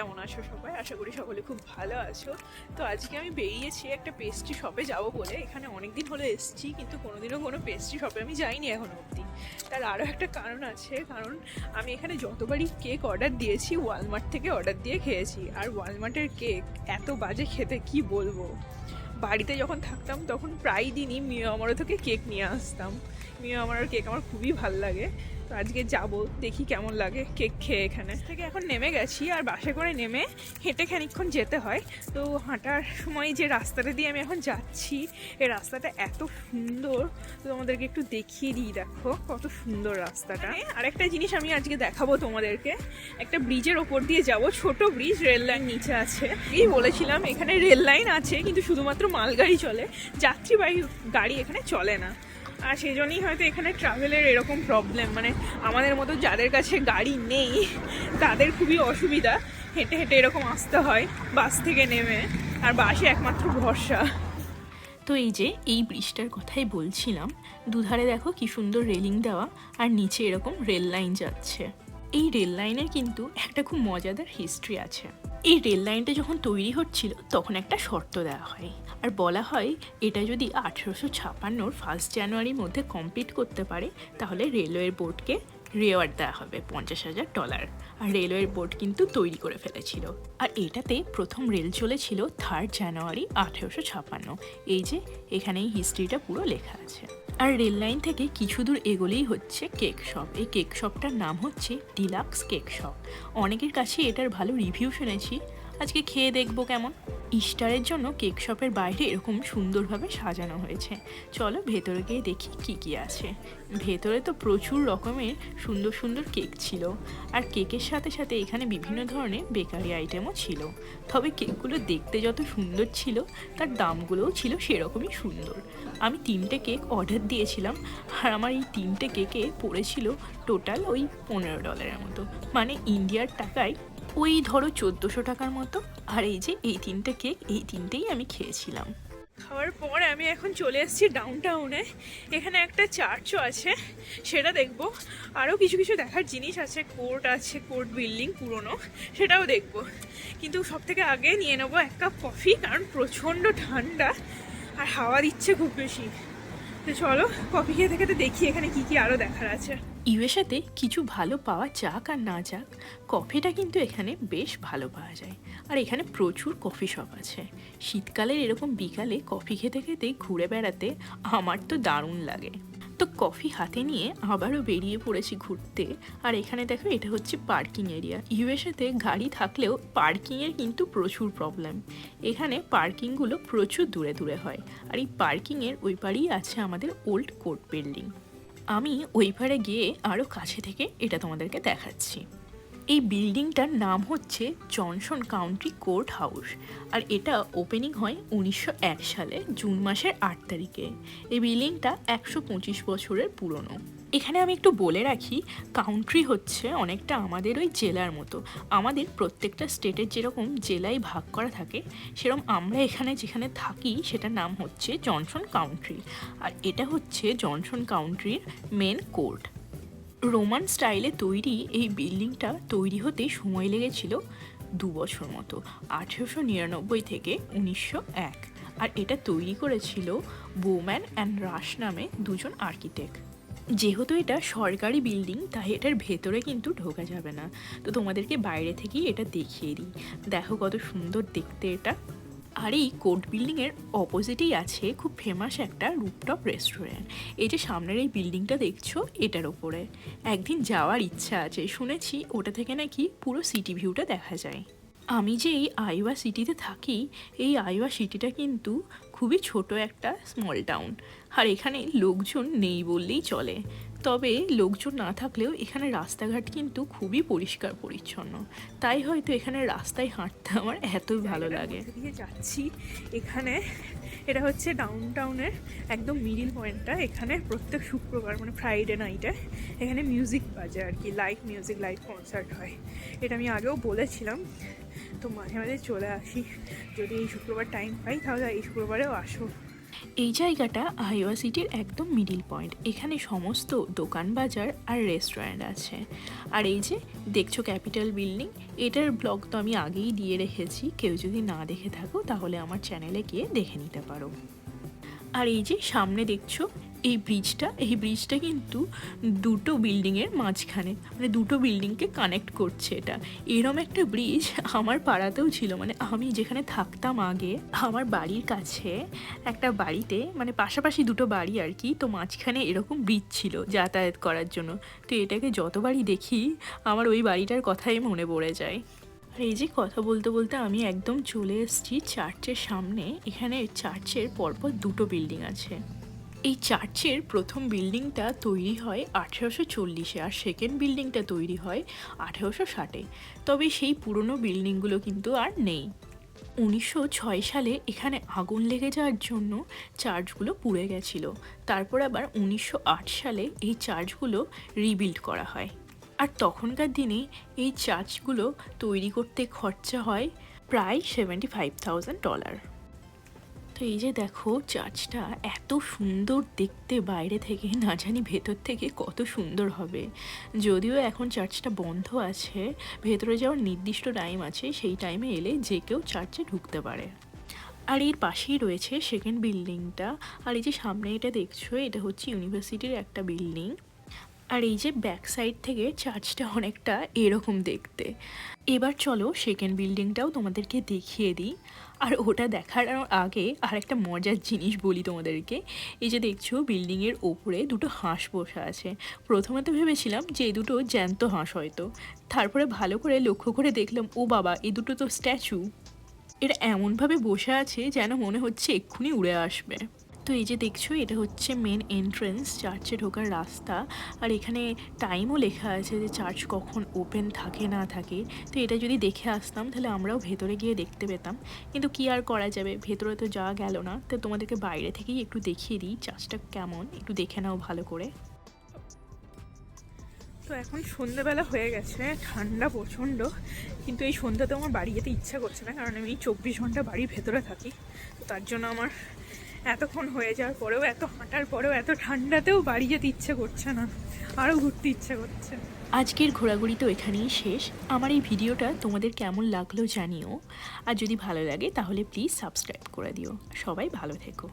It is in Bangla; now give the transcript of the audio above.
কেমন আছো সবাই? আশা করি সকলে খুব ভালো আছো। তো আজকে আমি বেরিয়েছি একটা পেস্ট্রি শপে যাব বলে। এখানে অনেক দিন হলো এসেছি, কিন্তু কোনোদিনও কোনো পেস্ট্রি শপে আমি যাইনি এখনো অবধি। তার আরও একটা কারণ আছে, কারণ আমি এখানে যতবারই কেক অর্ডার দিয়েছি ওয়ালমার্ট থেকে অর্ডার দিয়ে খেয়েছি। আর ওয়ালমার্টের কেক এত বাজে খেতে, কি বলবো। বাড়িতে যখন থাকতাম তখন প্রায় দিনই মিও আমারও থেকে কেক নিয়ে আসতাম। মিও আমারও কেক আমার খুবই ভাল লাগে। তো আজকে যাব, দেখি কেমন লাগে কেক খেয়ে। এখানে থেকে এখন নেমে গেছি, আর বাসে করে নেমে হেঁটে খানিকক্ষণ যেতে হয়। তো হাঁটার সময় যে রাস্তাটা দিয়ে আমি এখন যাচ্ছি, এই রাস্তাটা এত সুন্দর। তো তোমাদেরকে একটু দেখিয়ে দিই, দেখো কত সুন্দর রাস্তাটা। আর একটা জিনিস আমি আজকে দেখাবো তোমাদেরকে, একটা ব্রিজের ওপর দিয়ে যাব, ছোট ব্রিজ, রেল লাইন নিচে আছে। এই বলেছিলাম এখানে রেল লাইন আছে, কিন্তু শুধুমাত্র মালগাড়ি চলে, যাত্রীবাহী গাড়ি এখানে চলে না। আর সেই জন্যই হয়তো এখানে ট্রাভেলের এরকম প্রবলেম, মানে আমাদের মতো যাদের কাছে গাড়ি নেই তাদের খুবই অসুবিধা, হেঁটে হেঁটে এরকম আসতে হয় বাস থেকে নেমে। আর বাসে একমাত্র ভরসা। তো এই যে এই ব্রিজটার কথাই বলছিলাম, দুধারে দেখো কি সুন্দর রেলিং দেওয়া, আর নিচে এরকম রেল লাইন যাচ্ছে। এই রেল লাইনের কিন্তু একটা খুব মজাদার হিস্ট্রি আছে। এই রেল লাইনটা যখন তৈরি হচ্ছিল তখন একটা শর্ত দেওয়া হয়, আর বলা হয় এটা যদি 1856 1 জানুয়ারির মধ্যে কমপ্লিট করতে পারে তাহলে রেলওয়ে বোর্ডকে রিওয়ার্ড দেওয়া হবে $50,000। আর রেলওয়ে বোর্ড কিন্তু তৈরি করে ফেলেছিল। আর এটাতে প্রথম রেল চলেছিল 3 জানুয়ারি 1856। এই যে এখানে এই হিস্ট্রিটা পুরো লেখা আছে। আর রেল লাইন থেকে কিছু দূর এগোলেই হচ্ছে কেক শপ। এই কেক শপটার নাম হচ্ছে ডিলাক্স কেক শপ। অনেকের কাছে এটার ভালো রিভিউ শুনেছি, আজকে খেয়ে দেখবো কেমন। ইস্টারের জন্য কেক শপের বাইরে এরকম সুন্দরভাবে সাজানো হয়েছে। চলো ভেতরে গিয়ে দেখি কি কি আছে। ভেতরে তো প্রচুর রকমের সুন্দর সুন্দর কেক ছিল, আর কেকের সাথে সাথে এখানে বিভিন্ন ধরনের বেকারি আইটেমও ছিল। তবে কেকগুলো দেখতে যত সুন্দর ছিল তার দামগুলোও ছিল সেরকমই সুন্দর। আমি 3টে কেক অর্ডার দিয়েছিলাম, আর আমার এই 3টে কেকে পড়েছিল টোটাল ওই $15 মতো, মানে ইন্ডিয়ার টাকায় ওই ধরো 1400 টাকার মতো। আর এই যে এই 3টে কেক, এই 3টেই আমি খেয়েছিলাম। খাওয়ার পর আমি এখন চলে এসেছি ডাউন টাউনে। এখানে একটা চার্চও আছে, সেটা দেখবো। আরও কিছু কিছু দেখার জিনিস আছে, কোর্ট আছে, কোর্ট বিল্ডিং পুরনো, সেটাও দেখবো। কিন্তু সব থেকে আগে নিয়ে নেবো 1 কাপ কফি, কারণ প্রচণ্ড ঠান্ডা আর হাওয়া দিচ্ছে খুব বেশি। তো চলো কফি খেয়ে থেকে তো দেখি এখানে কি কি আরও দেখার আছে। ইউএসএতে কিছু ভালো পাওয়া যাক আর না যাক, কফিটা কিন্তু এখানে বেশ ভালো পাওয়া যায়। আর এখানে প্রচুর কফি শপ আছে। শীতকালের এরকম বিকালে কফি খেতে খেতে ঘুরে বেড়াতে আমার তো দারুণ লাগে। তো কফি হাতে নিয়ে আবারও বেরিয়ে পড়েছি ঘুরতে। আর এখানে দেখো এটা হচ্ছে পার্কিং এরিয়া। ইউএসএতে গাড়ি থাকলেও পার্কিংয়ের কিন্তু প্রচুর প্রবলেম। এখানে পার্কিংগুলো প্রচুর দূরে দূরে হয়। আর এই পার্কিংয়ের ওই পারেই আছে আমাদের ওল্ড কোর্ট বিল্ডিং। আমি ওই পারে গিয়ে আরও কাছে থেকে এটা তোমাদেরকে দেখাচ্ছি। এই বিল্ডিংটার নাম হচ্ছে জনসন কাউন্টি কোর্ট হাউস। আর এটা ওপেনিং হয় 1901 সালে জুন মাসের 8 তারিখে। এই বিল্ডিংটা 125 বছরের পুরনো। এখানে আমি একটু বলে রাখি, কাউন্ট্রি হচ্ছে অনেকটা আমাদের ওই জেলার মতো। আমাদের প্রত্যেকটা স্টেটের যেরকম জেলায় ভাগ করা থাকে, সেরকম আমরা এখানে যেখানে থাকি সেটার নাম হচ্ছে জনসন কাউন্ট্রি। আর এটা হচ্ছে জনসন কাউন্ট্রির মেন কোর্ট। রোমান স্টাইলে তৈরি এই বিল্ডিংটা তৈরি হতে সময় লেগেছিল 2 বছর মতো, 1899 থেকে 1901। আর এটা তৈরি করেছিল বোম্যান অ্যান্ড রাশ নামে 2জন আর্কিটেক্ট। যেহেতু এটা সরকারি বিল্ডিং তাই এটার ভেতরে কিন্তু ঢোকা যাবে না, তো তোমাদেরকে বাইরে থেকেই এটা দেখিয়ে দিই। দেখো কত সুন্দর দেখতে এটা। আর এই কোর্ট বিল্ডিংয়ের অপোজিটেই আছে খুব ফেমাস একটা রুফটপ রেস্টুরেন্ট। এই যে সামনের এই বিল্ডিংটা দেখছো, এটার ওপরে একদিন যাওয়ার ইচ্ছা আছে। শুনেছি ওটা থেকে নাকি পুরো সিটি ভিউটা দেখা যায়। আমি যে এই আইওয়া সিটিতে থাকি, এই আইওয়া সিটিটা কিন্তু খুবই ছোট একটা স্মল টাউন। আর এখানে লোকজন নেই বললেই চলে। তবে লোকজন না থাকলেও এখানে রাস্তাঘাট কিন্তু খুবই পরিষ্কার পরিচ্ছন্ন। তাই হয়তো এখানে রাস্তায় হাঁটতে আমার এতই ভালো লাগে। যাচ্ছি এখানে, এটা হচ্ছে ডাউন টাউনের একদম মিডিল পয়েন্টটা। এখানে প্রত্যেক শুক্রবার মানে ফ্রাইডে নাইটে এখানে মিউজিক বাজে আর কি, লাইভ মিউজিক, লাইভ কনসার্ট হয়। এটা আমি আগেও বলেছিলাম। তো মাঝে মাঝে চলে আসি, যদি এই শুক্রবার টাইম পাই তাহলে এই শুক্রবারেও আসো। এই জায়গাটা আইওয়া সিটির একদম মিডিল পয়েন্ট। এখানে সমস্ত দোকান বাজার আর রেস্টুরেন্ট আছে। আর এই যে দেখছো ক্যাপিটাল বিল্ডিং, এটার ব্লগ তো আমি আগেই দিয়ে রেখেছি, কেউ যদি না দেখে থাকো তাহলে আমার চ্যানেলে গিয়ে দেখে নিতে পারো। আর এই যে সামনে দেখছো এই ব্রিজটা কিন্তু দুটো বিল্ডিংয়ের মাঝখানে, মানে দুটো বিল্ডিংকে কানেক্ট করছে। এটা এরম একটা ব্রিজ আমার পাড়াতেও ছিল, মানে আমি যেখানে থাকতাম আগে আমার বাড়ির কাছে একটা বাড়িতে, মানে পাশাপাশি দুটো বাড়ি আর কি, তো মাঝখানে এরকম ব্রিজ ছিল যাতায়াত করার জন্য। তো এটাকে যতবারই দেখি আমার ওই বাড়িটার কথাই মনে পড়ে যায়। আর এই যে কথা বলতে বলতে আমি একদম চলে এসেছি চার্চের সামনে। এখানে চার্চের পরপর দুটো বিল্ডিং আছে। এই চার্চের প্রথম বিল্ডিংটা তৈরি হয় 1840-এ আর সেকেন্ড বিল্ডিংটা তৈরি হয় 1860-এ। তবে সেই পুরনো বিল্ডিংগুলো কিন্তু আর নেই। 1906 সালে এখানে আগুন লেগে যাওয়ার জন্য চার্চগুলো পুড়ে গেছিল। তারপর আবার 1908 সালে এই চার্চগুলো রিবিল্ড করা হয়। আর তখনকার দিনে এই চার্চগুলো তৈরি করতে খরচা হয় প্রায় $75,000। তো এই যে দেখো চার্চটা এত সুন্দর দেখতে বাইরে থেকে, না জানি ভেতর থেকে কত সুন্দর হবে। যদিও এখন চার্চটা বন্ধ আছে, ভেতরে যাওয়ার নির্দিষ্ট টাইম আছে, সেই টাইমে এলে যে কেউ চার্চে ঢুকতে পারে। আর এর পাশেই রয়েছে সেকেন্ড বিল্ডিংটা। আর এই যে সামনে এটা দেখছো, এটা হচ্ছে ইউনিভার্সিটির একটা বিল্ডিং। আর এই যে ব্যাক সাইড থেকে চার্চটা অনেকটা এরকম দেখতে। এবার চলো সেকেন্ড বিল্ডিংটাও তোমাদেরকে দেখিয়ে দিই। আর ওটা দেখার আগে আর একটা মজার জিনিস বলি তোমাদেরকে। এই যে দেখছো বিল্ডিংয়ের ওপরে দুটো হাঁস বসে আছে। প্রথমে তো ভেবেছিলাম যে এই দুটো জ্যান্ত হাঁস হয়তো, তারপরে ভালো করে লক্ষ্য করে দেখলাম ও বাবা, এই দুটো তো স্ট্যাচু। এরা এমনভাবে বসে আছে যেন মনে হচ্ছে এক্ষুনি উড়ে আসবে। তো এই যে দেখছো এটা হচ্ছে মেন এন্ট্রেন্স, চার্চে ঢোকার রাস্তা। আর এখানে টাইমও লেখা আছে যে চার্চ কখন ওপেন থাকে না থাকে। তো এটা যদি দেখে আসতাম তাহলে আমরাও ভেতরে গিয়ে দেখতে পেতাম, কিন্তু কি আর করা যাবে, ভেতরে তো যাওয়া গেল না। তো তোমাদেরকে বাইরে থেকেই একটু দেখিয়ে দিই চার্চটা কেমন, একটু দেখে নাও ভালো করে। তো এখন সন্ধ্যাবেলা হয়ে গেছে, ঠান্ডা প্রচণ্ড, কিন্তু এই সন্ধ্যাতে আমার বাড়ি যেতে ইচ্ছা করছে না, কারণ আমি 24 ঘন্টা বাড়ির ভেতরে থাকি। তো তার জন্য আমার এতক্ষণ হয়ে যাওয়ার পরেও, এত হাঁটার পরেও, এত ঠান্ডাতেও বাড়ি যেতে ইচ্ছে করছে না, আরও ঘুরতে ইচ্ছে করছে। আজকের ঘোরাঘুরি তো এখানেই শেষ। আমার এই ভিডিওটা তোমাদের কেমন লাগলো জানিও, আর যদি ভালো লাগে তাহলে প্লিজ সাবস্ক্রাইব করে দিও। সবাই ভালো থেকো।